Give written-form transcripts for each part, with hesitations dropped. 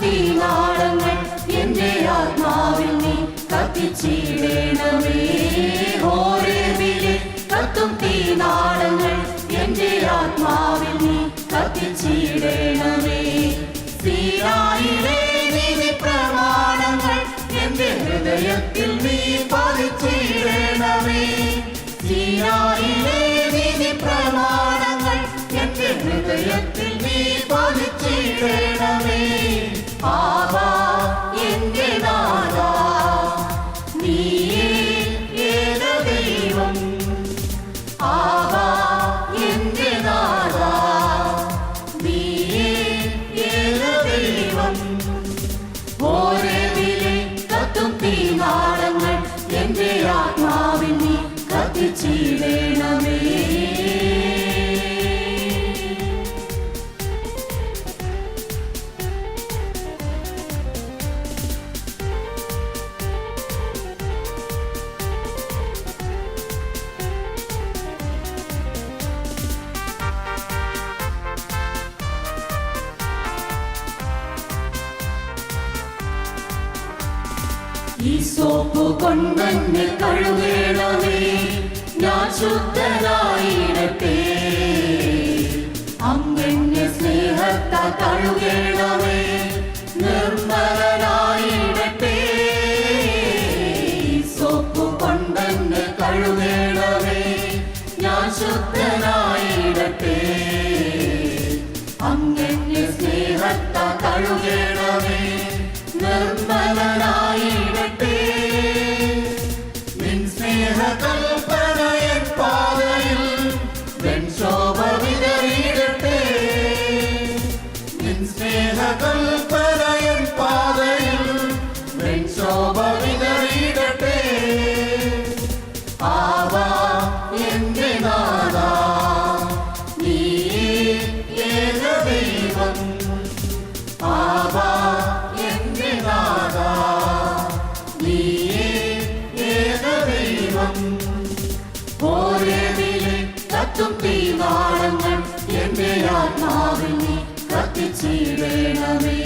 തീനാളങ്ങൾ എന്റെ ആത്മാവിൽ നീ കത്തിച്ചിടണമേ. ഹോരേബിലെ കത്തും തീനാളങ്ങൾ എന്റെ ആത്മാവിൽ നീ കത്തിച്ചിടണമേ. സീനായിലെ നീതി പ്രമാണങ്ങൾ എന്റെ ഹൃദയത്തിൽ നീ പതിച്ചിടണമേ. സീനായിലെ നീതി പ്രമാണങ്ങൾ എന്റെ ഹൃദയത്തിൽ നീ പതിച്ചിടണമേ. ആവാ എന്റെ നാഥാ, നീയേ ഏകദൈവം. ആവാ എന്റെ നാഥാ, നീയേ ഏകദൈവം. ഹോരേബിലെ കത്തും തീനാളങ്ങൾ എന്റെ ആത്മാവിൽ നീ കത്തിച്ചിടണമേ. ഈ സോപ്പ് കൊണ്ടെന്നെ കഴുകണമേ, ഞാൻ ശുദ്ധനായിടട്ടെ. അങ്ങെന്നെ സ്നേഹത്താൽ കഴുകണമേ, നിർമ്മലനായിടട്ടെ. ഈ സോപ്പ് കൊണ്ടെന്നെ കഴുകണമേ, ഞാൻ ശുദ്ധനായിടട്ടെ. അങ്ങെന്നെ സ്നേഹത്താൽ കഴുകണമേ, നിർമ്മലനായിടട്ടെ. നിൻ സ്നേഹകൽപ്പനയൻ പാതയിൽ വെൺശോഭ വിതറിയിടട്ടെ. നിൻ സ്നേഹകൽപ്പനയൻ പാതയിൽ വെൺശോഭ വിതറിയിടട്ടെ. ആവാ എന്റെ നാഥാ, നീയേ ഏകദൈവം. ആവാ എന്റെ നാഥാ, നീയേ ഏകദൈവം. ഹോരേബിലെ കത്തും തീനാളങ്ങൾ എന്റെ ആത്മാവിൽ നീ കത്തിച്ചിടണമേ.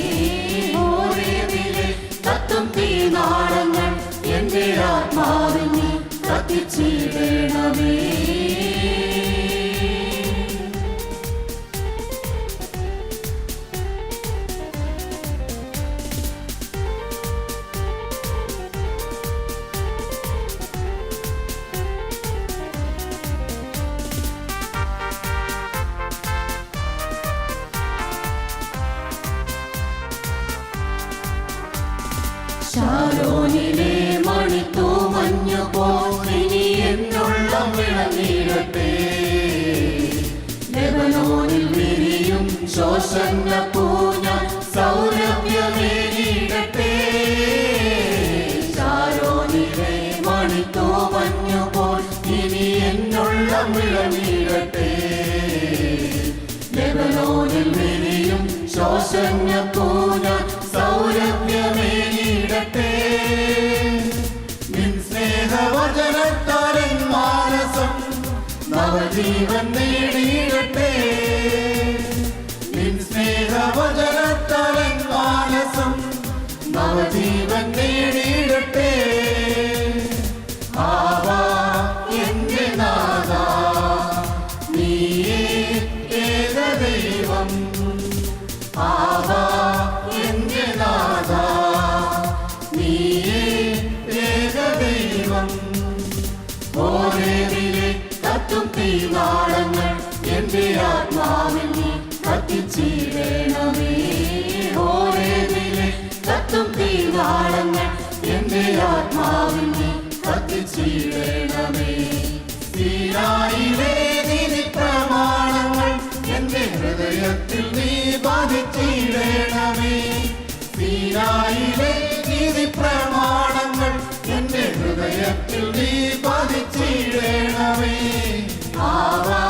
ഹോരേബിലെ കത്തും തീനാളങ്ങൾ എന്റെ ആത്മാവിൽ നീ കത്തിച്ചിടണമേ. ശാരോനിലെ മണിത്തൂമഞ്ഞു പോൽ ഇനി എന്നുള്ളം വിളങ്ങിടട്ടെ. ലെബനോനിൽ വിരിയും ശോഷന്ന പൂഞ്ഞ സൗരഭ്യമേകിടട്ടെ. ശാരോനിലെ മണിത്തൂമഞ്ഞു പോൽ ഇനി എന്നുള്ളം വിളങ്ങിടട്ടെ. ലെബനോനിൽ വിരിയും ശോഷന്ന പൂഞ്ഞ സൗരഭ്യമേകിടട്ടെ. നിൻ സ്നേഹവചനത്താൽ എൻ മാനസം നവജീവൻ നേടിയിടട്ടെ. നിൻ സ്നേഹവചനത്താൽ എൻ മാനസം നവജീവൻ നേടിയിടട്ടെ. ആവാ എന്റെ നാഥാ, നീയേ ഏകദൈവം. ആവാ എന്റെ നാഥാ, നീയേ ഏകദൈവം. ഹോരേബിലെ കത്തും തീനാളങ്ങൾ എന്റെ ആത്മാവിൽ നീ കത്തിച്ചിടണമേ. ഹോരേബിലെ കത്തും തീനാളങ്ങൾ എന്റെ ആത്മാവിൽ നീ കത്തിച്ചിടണമേ. സീനായിലെ നീതി പ്രമാണങ്ങൾ എന്റെ ഹൃദയത്തിൽ നീ പതിച്ചിടണമേ. സീനായിലെ നീതി പ്രമാണങ്ങൾ എന്റെ ഹൃദയത്തിൽ നീ പതിച്ചിടണമേ. ആവാ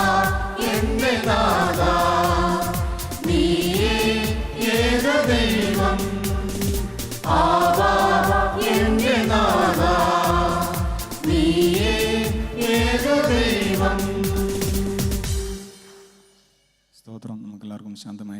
എന്റെ നാഥാ, നീയേ ഏകദൈവം. ആവാ എന്റെ നാഥാ, നീയേ ഏകദൈവം. സ്തോത്രം. നമുക്കെല്ലാവർക്കും ശാന്തമായി